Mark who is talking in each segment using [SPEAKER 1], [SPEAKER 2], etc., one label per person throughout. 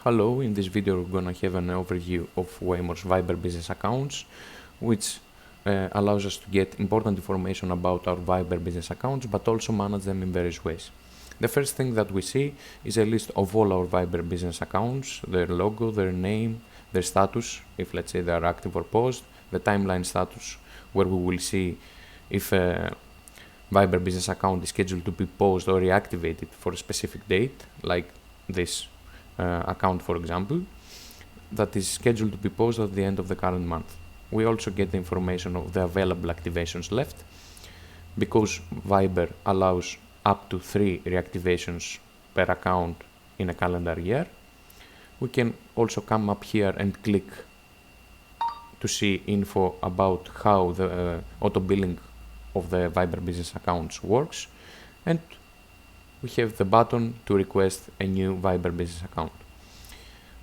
[SPEAKER 1] Hello, in this video we're gonna have an overview of WayMore's Viber business accounts, which allows us to get important information about our Viber business accounts, but also manage them in various ways. The first thing that we see is a list of all our Viber business accounts, their logo, their name, their status, if let's say they are active or paused, the timeline status, where we will see if a Viber business account is scheduled to be paused or reactivated for a specific date, like this account, for example, that is scheduled to be paused at the end of the current month. We also get the information of the available activations left, because Viber allows up to 3 reactivations per account in a calendar year. We can also come up here and click to see info about how the auto billing of the Viber business accounts works, and we have the button to request a new Viber business account.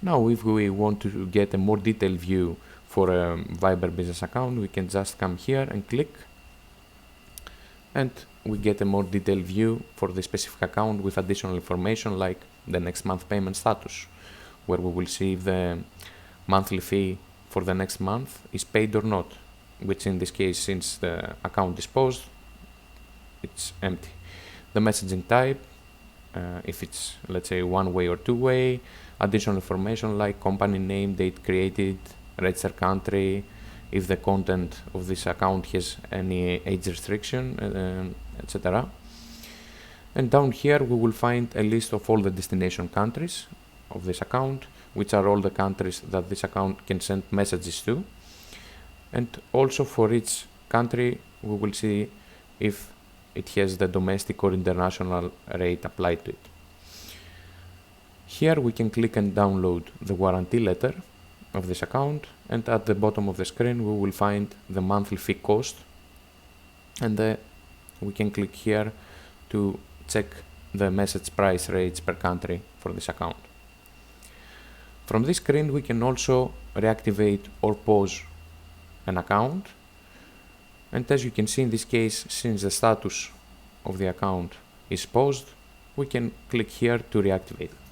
[SPEAKER 1] Now, if we want to get a more detailed view for a Viber business account, we can just come here and click, and we get a more detailed view for the specific account with additional information like the next month payment status, where we will see if the monthly fee for the next month is paid or not, which in this case, since the account is paused, it's empty. The messaging type, if it's, let's say, one-way or two-way, additional information like company name, date created, registered country, if the content of this account has any age restriction, etc. And down here we will find a list of all the destination countries of this account, which are all the countries that this account can send messages to. And also for each country we will see if it has the domestic or international rate applied to it. Here we can click and download the warranty letter of this account, and at the bottom of the screen we will find the monthly fee cost, and we can click here to check the message price rates per country for this account. From this screen we can also reactivate or pause an account, and as you can see in this case, since the status of the account is paused, we can click here to reactivate it.